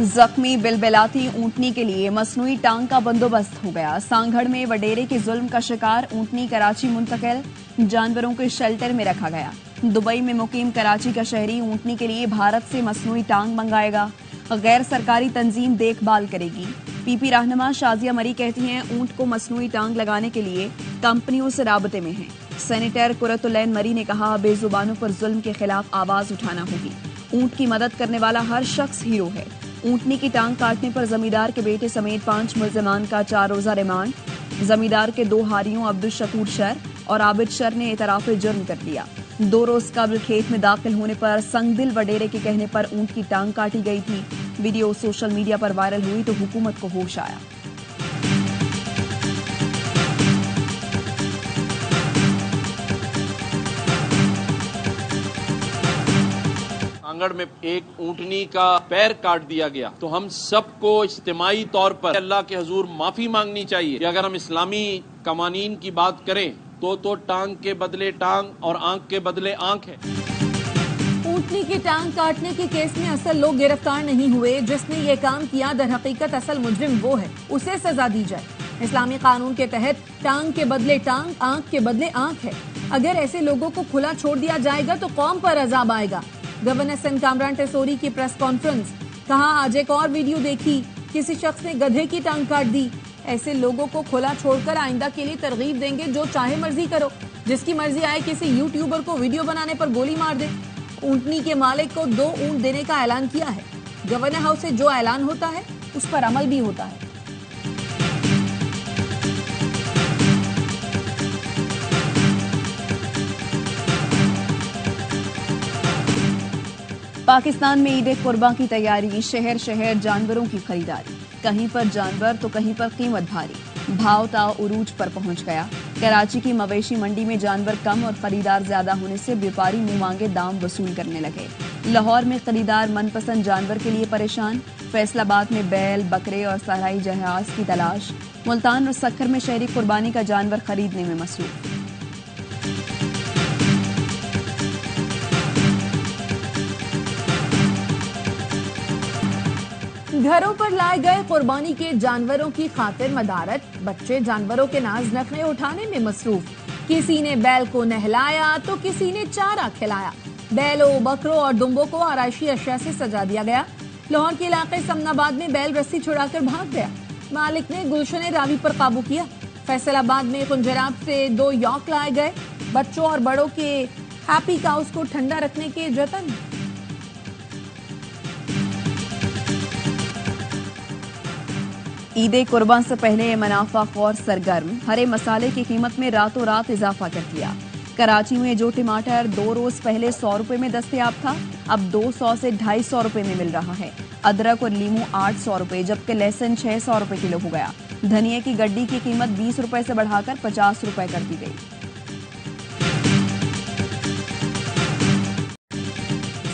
जख्मी बिलबिलाती ऊंटनी के लिए मसनूई टांग का बंदोबस्त हो गया। सांगढ़ में वडेरे के जुल्म का शिकार ऊंटनी कराची मुंतकिल, जानवरों के शेल्टर में रखा गया। दुबई में मुकीम कराची का शहरी ऊंटनी के लिए भारत से मसनूई टांग मंगाएगा। गैर सरकारी तंजीम देखभाल करेगी। पीपी रहनुमा शाजिया मरी कहती हैं ऊंट को मसनूई टांग लगाने के लिए कंपनियों से राबते में हैं। सेनेटर कुरतुलैन मरी ने कहा बेजुबानों पर जुल्म के खिलाफ आवाज उठाना होगी। ऊंट की मदद करने वाला हर शख्स हीरो है। ऊंटनी की टांग काटने पर जमींदार के बेटे समेत 5 मुल्जिमान का 4 रोजा रिमांड। जमींदार के 2 हारियों अब्दुल शकूर शर और आबिद शर ने एतराफ जुर्म कर लिया। 2 रोज कबल खेत में दाखिल होने पर संगदिल वडेरे के कहने पर ऊंट की टांग काटी गई थी। वीडियो सोशल मीडिया पर वायरल हुई तो हुकूमत को होश आया। सांगड़ में एक ऊंटनी का पैर काट दिया गया तो हम सबको इज्तिमाई तौर पर अल्लाह के हुजूर माफी मांगनी चाहिए कि अगर हम इस्लामी कवानीन की बात करें तो टांग के बदले टांग और आंख के बदले आंख है। ऊंटनी की टांग काटने के केस में असल लोग गिरफ्तार नहीं हुए। जिसने ये काम किया दर हकीकत असल मुजरिम वो है, उसे सजा दी जाए। इस्लामी कानून के तहत टांग के बदले टांग, आंख के बदले आंख है। अगर ऐसे लोगों को खुला छोड़ दिया जाएगा तो कौम पर अजाब आएगा। गवर्नर सिंध कामरान टेसोरी की प्रेस कॉन्फ्रेंस, कहा आज एक और वीडियो देखी, किसी शख्स ने गधे की टांग काट दी। ऐसे लोगों को खुला छोड़कर आइंदा के लिए तरगीब देंगे, जो चाहे मर्जी करो। जिसकी मर्जी आए किसी यूट्यूबर को वीडियो बनाने पर गोली मार दे। ऊंटनी के मालिक को 2 ऊंट देने का ऐलान किया है। गवर्नर हाउस से जो ऐलान होता है उस पर अमल भी होता है। पाकिस्तान में ईद कुर्बान की तैयारी, शहर शहर जानवरों की खरीदारी। कहीं पर जानवर तो कहीं पर कीमत भारी। भाव ताव उरूज पर पहुंच गया। कराची की मवेशी मंडी में जानवर कम और खरीदार ज्यादा होने से व्यापारी मुंह मांगे दाम वसूल करने लगे। लाहौर में खरीदार मनपसंद जानवर के लिए परेशान। फैसलाबाद में बैल, बकरे और सहराई जहाज की तलाश। मुल्तान और सक्खर में शहरी कुर्बानी का जानवर खरीदने में मसरूफ। घरों पर लाए गए कुर्बानी के जानवरों की खातिर मदारत। बच्चे जानवरों के नाज नखरे उठाने में मसरूफ। किसी ने बैल को नहलाया तो किसी ने चारा खिलाया। बैलों, बकरों और दुम्बों को आराइशी अशिया से सजा दिया गया। लाहौर के इलाके समनाबाद में बैल रस्सी छुड़ाकर भाग गया। मालिक ने गुलशन रावी पर काबू किया। फैसलाबाद में कुंजराब से 2 यॉक लाए गए। बच्चों और बड़ों के हैप्पी काउस को ठंडा रखने के जतन। ईद कुर्बान से पहले मुनाफाखोर सरगर्म, हरे मसाले की कीमत में रातों रात इजाफा कर दिया। कराची में जो टमाटर 2 रोज पहले 100 रुपए में दस्तयाब था, अब 200 से 250 रुपए में मिल रहा है। अदरक और लीमू 800 रुपए, जबकि लहसुन 600 रुपए किलो हो गया। धनिया की गड्डी की कीमत 20 रुपए से बढ़ाकर 50 रुपए कर दी गई।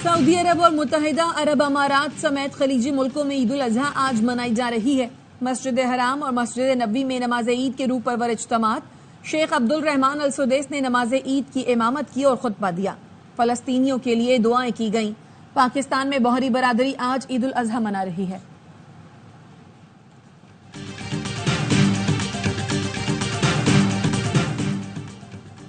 सऊदी अरब और मुत्तहिदा अरब अमारात समेत खलीजी मुल्कों में ईद उल अजहा आज मनाई जा रही है। मस्जिद हराम और मस्जिद नबी में नमाज ईद के रूह परवर इज्तिमात। शेख अब्दुल रहमान अल सुदैस ने नमाज ईद की इमामत की और खुतबा दिया। फलस्तीनियों के लिए दुआएं की गईं। पाकिस्तान में बहरी बरादरी आज ईद उल अजहा मना रही है।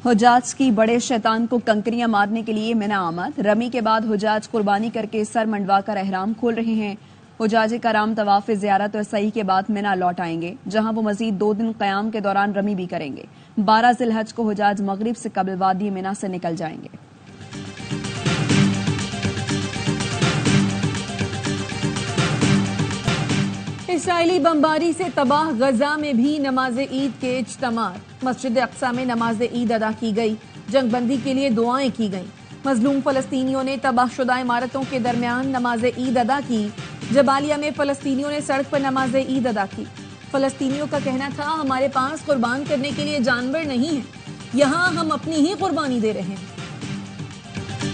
हुजाज की बड़े शैतान को कंकरियां मारने के लिए मिना आमद। रमी के बाद हुजाज कुर्बानी करके सर मंडवाकर एहराम खोल रहे हैं। हुजाज कराम तवाफ ज़ियारत और सही के बाद मिना लौट आएंगे, जहां वो मजीद 2 दिन क़याम के दौरान रमी भी करेंगे। 12 ज़िलहज को हुजाज मगरिब से कबल वादी मिना से निकल जाएंगे। इसराइली बमबारी से तबाह गजा में भी नमाज ईद के इज्तिमात। मस्जिद अक्सा में नमाज ईद अदा की गई। जंगबंदी के लिए दुआएं की गईं। मजलूम फलस्तीनियों ने तबाहशुदा इमारतों के दरमियान नमाज ईद अदा की। जबालिया में फलस्तीनियों ने सड़क पर नमाज ईद अदा की। फलस्तीनियों का कहना था हमारे पास कुर्बान करने के लिए जानवर नहीं है, यहाँ हम अपनी ही कुर्बानी दे रहे हैं।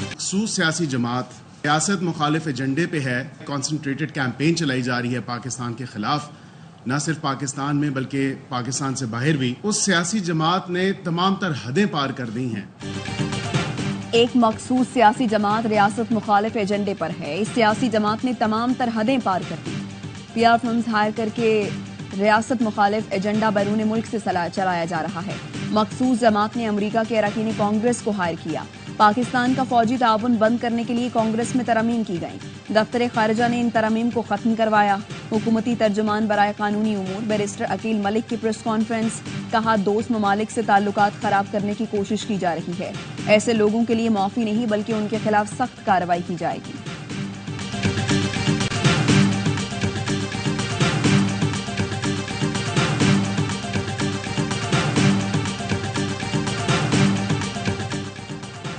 मखसूस सियासी जमात सियासत मुखालिफ एजेंडे पे है। कॉन्सेंट्रेटेड कैंपेन चलाई जा रही है पाकिस्तान के खिलाफ, न सिर्फ पाकिस्तान में बल्कि पाकिस्तान से बाहर भी। उस सियासी जमात ने तमाम तर हदें पार कर दी हैं। एक मखसूस सियासी जमात रियासत मुखालिफ एजेंडे पर है। इस सियासी जमात ने तमाम तर हदें पार कर दी। PR फिल्म्स हायर करके रियासत मुखालिफ एजेंडा बैरून मुल्क से चलाया जा रहा है। मखसूस जमात ने अमरीका के अरकान कांग्रेस को हायर किया। पाकिस्तान का फौजी ताउन बंद करने के लिए कांग्रेस में तरमीम की गई। दफ्तर खारिजा ने इन तरमीम को खत्म करवाया। हुकूमती तर्जुमान बराए कानूनी उमूर बैरिस्टर अकील मलिक की प्रेस कॉन्फ्रेंस, कहा दोस्त ममालिक से ताल्लुकात खराब करने की कोशिश की जा रही है। ऐसे लोगों के लिए माफी नहीं बल्कि उनके खिलाफ सख्त कार्रवाई की जाएगी।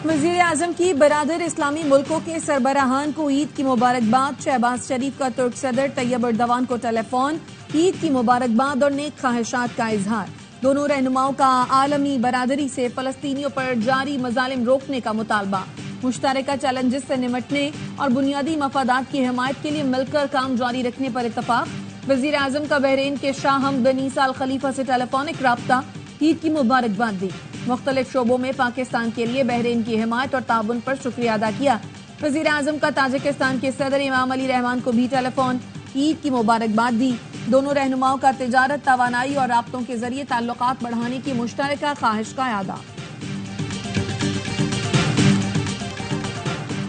वज़ीर आज़म की बरादर इस्लामी मुल्कों के सरबराहान को ईद की मुबारकबाद। शहबाज शरीफ का तुर्क सदर तैयब एर्दोगान को टेलीफोन, ईद की मुबारकबाद और नेक ख्वाहिशात का इजहार। दोनों रहनुमाओं का आलमी बरादरी से फलस्तीनियों पर जारी मजालिम रोकने का मुतालबा। मुश्तरका चैलेंजेस से निमटने और बुनियादी मफादात की हिमायत के लिए मिलकर काम जारी रखने पर इत्तफाक। वज़ीर आज़म का बहरीन के शाह हमद बिन ईसा अल खलीफा से टेलीफोनिक राब्ता, ईद की मुबारकबाद दी। मुख्तलिफ शोबों में पाकिस्तान के लिए बहरीन की हिमायत और ताउन पर शुक्रिया अदा किया। वज़ीर आज़म का ताजिकिस्तान के सदर इमाम अली रहमान को भी टेलीफोन, ईद की मुबारकबाद दी। दोनों रहनुमाओं का तिजारत, तवानाई और राब्तों के जरिए ताल्लुकात बढ़ाने की मुश्तरका ख्वाहिश का यादा।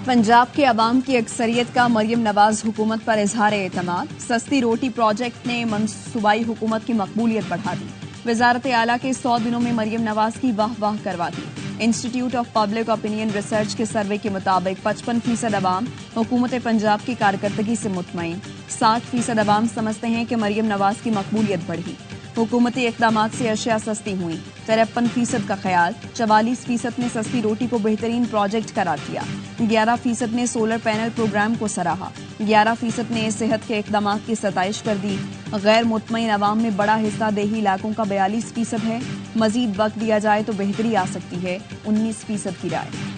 पंजाब के अवाम की अक्सरियत का मरियम नवाज हुकूमत पर इजहार एतमाद। सस्ती रोटी प्रोजेक्ट ने मनसूबाई हुकूमत की मकबूलियत बढ़ा दी। वजारत आला के 100 दिनों में मरियम नवाज की वाह वाह करवा दी। Institute of public opinion research के सर्वे के मुताबिक 55% अवाम हुकूमत पंजाब की कारकर्दगी से मुतमईन। 60% अवाम समझते हैं कि मरियम नवाज की मकबूलियत बढ़ी। हुकूमती इक़दामात से अशिया सस्ती हुई। 53% का ख्याल। 44% ने सस्ती रोटी को बेहतरीन प्रोजेक्ट करार दिया। 11% ने सोलर पैनल प्रोग्राम को सराहा। 11% ने सेहत के इक़दामात की सताइश कर दी। गैर मुतमईन अवाम में बड़ा हिस्सा देही इलाकों का 42% है। मजीद वक्त दिया जाए तो बेहतरी आ सकती है, 19% की राय।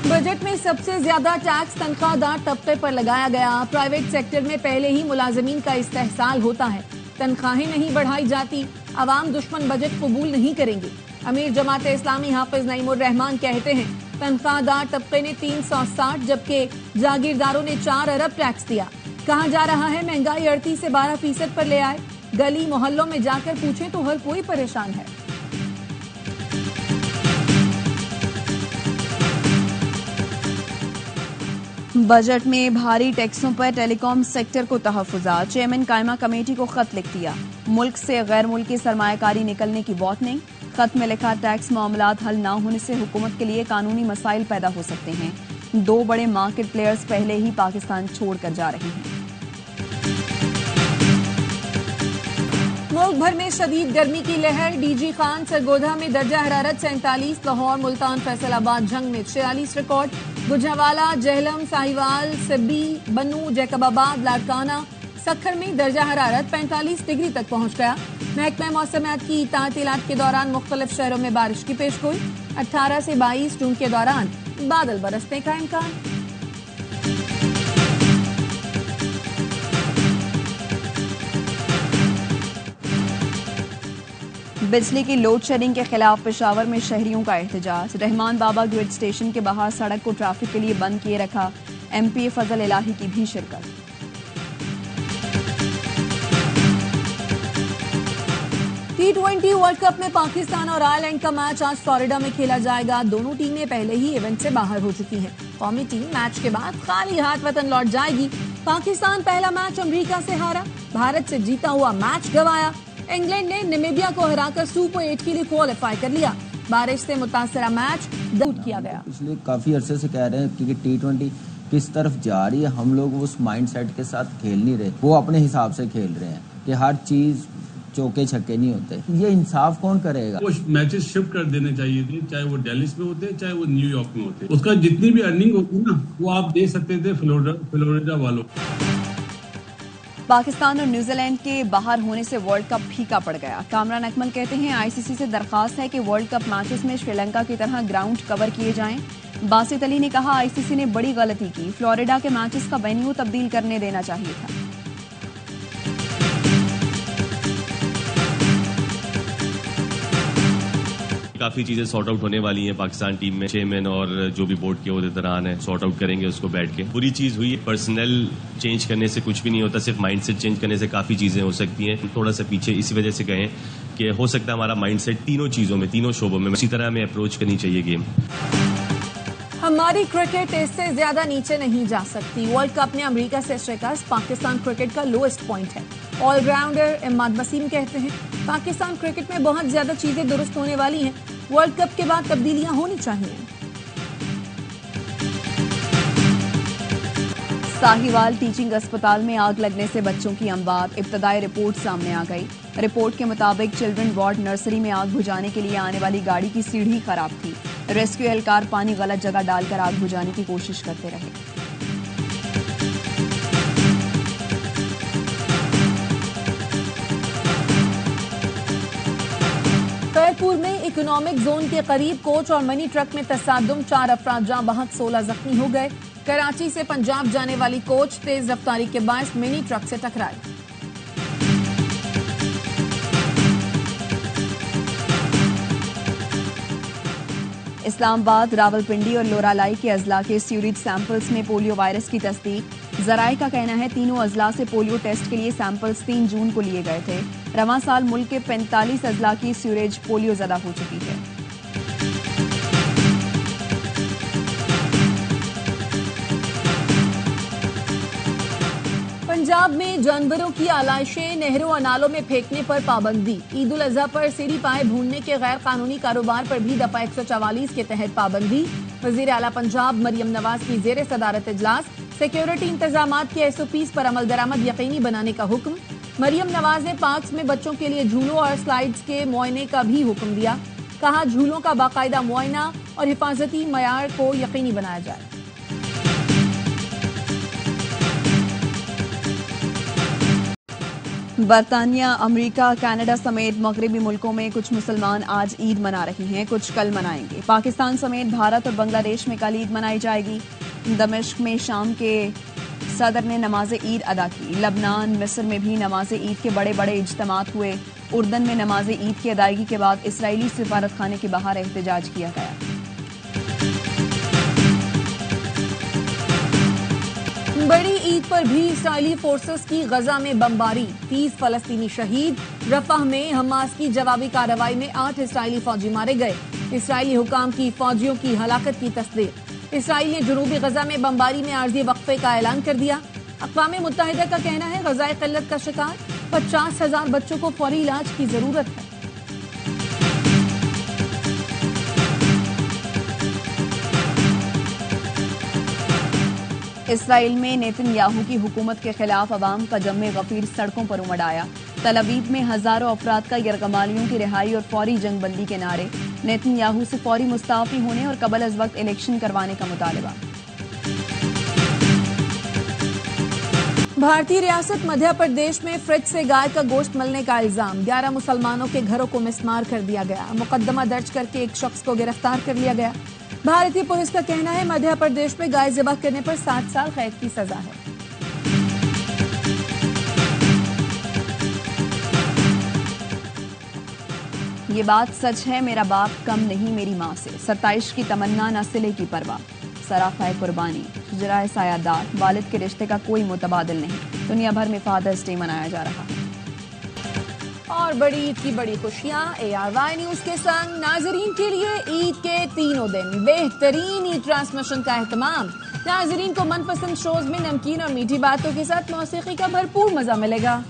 बजट में सबसे ज्यादा टैक्स तनख्वाहदार तबके पर लगाया गया। प्राइवेट सेक्टर में पहले ही मुलाजमीन का इस्तेहसाल होता है, तनख्वाहें नहीं बढ़ाई जाती। अवाम दुश्मन बजट कबूल नहीं करेंगे। अमीर जमात इस्लामी हाफिज नईमुर रहमान कहते हैं तनख्वाहदार तबके ने 360 जबकि जागीरदारों ने 4 अरब टैक्स दिया। कहा जा रहा है महंगाई 38 से 12% पर ले आए। गली मोहल्लों में जाकर पूछें तो हर कोई परेशान है। बजट में भारी टैक्सों पर टेलीकॉम सेक्टर को तहफ़्फ़ुज़ात। चेयरमैन कायमा कमेटी को खत लिख दिया। मुल्क से गैर मुल्की सरमायाकारी निकलने की वार्निंग। खत में लिखा टैक्स मामलात हल न होने से हुकूमत के लिए कानूनी मसाइल पैदा हो सकते हैं। 2 बड़े मार्केट प्लेयर्स पहले ही पाकिस्तान छोड़कर जा रहे हैं। मुल्क भर में शदीद गर्मी की लहर। DG खान सरगोधा में दर्जा हरारत 47, लाहौर, मुल्तान, फैसलाबाद, झंग में 46 रिकॉर्ड। गुजरावाला, जहलम, साहिवाल, सिब्बी, बनू, जैकबाबाद, लाड़काना, सखर में दर्जा हरारत 45 डिग्री तक पहुंच गया। महकमा मौसमियात की तातीलात के दौरान मुख्तलिफ शहरों में बारिश की पेशगोई। 18 से 22 जून के दौरान बादल बरसने का इम्कान। बिजली की लोड शेडिंग के खिलाफ पेशावर में शहरियों का एहतजाज। रहमान बाबा ग्रिड स्टेशन के बाहर सड़क को ट्रैफिक के लिए बंद किए रखा। MP फजल इलाही की भी शिरकत। T20 वर्ल्ड कप में पाकिस्तान और आयरलैंड का मैच आज फ्लोरिडा में खेला जाएगा। दोनों टीमें पहले ही इवेंट से बाहर हो चुकी हैं। कौमी टीम मैच के बाद खाली हाथ वतन लौट जाएगी। पाकिस्तान पहला मैच अमेरिका से हारा, भारत से जीता हुआ मैच गंवाया। इंग्लैंड ने नामीबिया को हराकर सुपर 8 के लिए क्वालिफाई कर लिया। बारिश से मुतासरा मैच दूर किया गया। पिछले काफी अरसे से कह रहे हैं क्योंकि T20 किस तरफ जा रही है, हम लोग उस माइंडसेट के साथ खेल नहीं रहे। वो अपने हिसाब से खेल रहे हैं कि हर चीज चौके छक्के नहीं होते। ये इंसाफ कौन करेगा? वो मैचेस शिफ्ट कर देने चाहिए थे, चाहे वो डेलिस में होते चाहे वो न्यूयॉर्क में होते। उसका जितनी भी अर्निंग होती ना वो आप दे सकते थे फ्लोरिडा वालों। पाकिस्तान और न्यूजीलैंड के बाहर होने से वर्ल्ड कप फीका पड़ गया। कामरान अकमल कहते हैं ICC से दरखास्त है कि वर्ल्ड कप मैचेस में श्रीलंका की तरह ग्राउंड कवर किए जाएं। बासित अली ने कहा ICC ने बड़ी गलती की, फ्लोरिडा के मैचेस का वेन्यू तब्दील करने देना चाहिए था। काफी चीजें सॉर्ट आउट होने वाली हैं पाकिस्तान टीम में। चेयरमैन और जो भी बोर्ड के ओहदेदारान है सॉर्ट आउट करेंगे उसको बैठ के। बुरी चीज हुई, पर्सनल चेंज करने से कुछ भी नहीं होता, सिर्फ माइंडसेट चेंज करने से काफी चीजें हो सकती हैं। थोड़ा सा पीछे इसी वजह से गए कि हो सकता है हमारा माइंडसेट तीनों चीजों में, तीनों शोबों में इसी तरह हमें अप्रोच करनी चाहिए गेम। हमारी क्रिकेट इससे ज्यादा नीचे नहीं जा सकती। वर्ल्ड कप में अमेरिका से शिकस्त पाकिस्तान क्रिकेट का लोएस्ट पॉइंट है। ऑलराउंडर इमाद वसीम कहते हैं पाकिस्तान क्रिकेट में बहुत ज्यादा चीजें दुरुस्त होने वाली हैं। वर्ल्ड कप के बाद तब्दीलियां होनी चाहिए। साहिवाल टीचिंग अस्पताल में आग लगने से बच्चों की अमवात, इब्तदाई रिपोर्ट सामने आ गई। रिपोर्ट के मुताबिक चिल्ड्रन वार्ड नर्सरी में आग बुझाने के लिए आने वाली गाड़ी की सीढ़ी खराब थी। रेस्क्यू एहलकार पानी गलत जगह डालकर आग बुझाने की कोशिश करते रहे। खैरपुर में इकोनॉमिक जोन के करीब कोच और मिनी ट्रक में तसादुम, 4 अफराद जाँ बहक 16 जख्मी हो गए। कराची से पंजाब जाने वाली कोच तेज रफ्तारी के बायस मिनी ट्रक से टकराई। इस्लामाबाद, रावलपिंडी और लोरालाई के अजला के सीवरेज सैंपल्स में पोलियो वायरस की तस्दीक। जराए का कहना है तीनों अजला से पोलियो टेस्ट के लिए सैंपल्स 3 जून को लिए गए थे। रवां साल मुल्क के 45 अजला की सीवरेज पोलियो ज़दा हो चुकी है। पंजाब में जानवरों की आलाइशें नहरों और नालों में फेंकने पर पाबंदी। ईद उल अजहा पर सीरी पाए भूनने के गैर कानूनी कारोबार पर भी दफा 144 के तहत पाबंदी। वजीर आला पंजाब मरियम नवाज की जेर सदारत इजलास सिक्योरिटी इंतजामात के SOPs पर अमल दरामद यकीनी बनाने का हुक्म। मरियम नवाज ने पार्क्स में बच्चों के लिए झूलों और स्लाइड्स के मुआयने का भी हुक्म दिया। कहा झूलों का बाकायदा मुआयना और हिफाजती मयार को यकीनी बनाया जाए। बरतानिया, अमेरिका, कनाडा समेत मगरबी मुल्कों में कुछ मुसलमान आज ईद मना रहे हैं, कुछ कल मनाएंगे। पाकिस्तान समेत भारत और बांग्लादेश में कल ईद मनाई जाएगी। दमिश्क में शाम के सदर ने नमाज ईद अदा की। लबनान, मिस्र में भी नमाज ईद के बड़े बड़े इज्तिमात हुए। उर्दन में नमाज ईद की अदायगी के बाद इसराइली सिफारत खाने के बाहर एहतजाज किया गया। बड़ी ईद पर भी इसराइली फोर्सेस की गजा में बमबारी, 30 फलस्तीनी शहीद। रफाह में हमास की जवाबी कार्रवाई में 8 इसराइली फौजी मारे गए। इसराइली हुकाम की फौजियों की हलाकत की तस्दीक। इसराइल ने जनूबी गजा में बमबारी में आर्जी वक्फे का ऐलान कर दिया। अक़वाम मुत्तहिदा का कहना है गजाए क़िल्लत का शिकार 50,000 बच्चों को फौरी इलाज की जरूरत है। इसराइल में नेतन्याहू की हुकूमत के खिलाफ अवाम का जम्मे गफीर सड़कों पर उमड़ आया। तल अवीव में हजारों अफराद का यरगमालियों की रिहाई और फौरी जंगबंदी के नारे। नेतन्याहू से फौरी मुस्ताफी होने और कबल अज वक्त इलेक्शन करवाने का मुतालबा। भारतीय रियासत मध्य प्रदेश में फ्रिज से गाय का गोश्त मिलने का इल्जाम। 11 मुसलमानों के घरों को मिसमार कर दिया गया। मुकदमा दर्ज करके एक शख्स को गिरफ्तार कर लिया गया। भारतीय पुलिस का कहना है मध्य प्रदेश में गाय ज़िबह करने पर 7 साल कैद की सजा है। ये बात सच है, मेरा बाप कम नहीं मेरी माँ से। 27 की तमन्ना न सिले की परवाह, सराफा कुर्बानी, जराए सायादार। वालिद के रिश्ते का कोई मुतबादिल नहीं। दुनिया भर में फादर्स डे मनाया जा रहा है। और बड़ी ईद की बड़ी खुशियां ARY न्यूज के संग नाजरीन के लिए ईद के तीनों दिन बेहतरीन ईद ट्रांसमिशन का एहतमाम। नाजरीन को मनपसंद शोज में नमकीन और मीठी बातों के साथ मौसीकी का भरपूर मजा मिलेगा।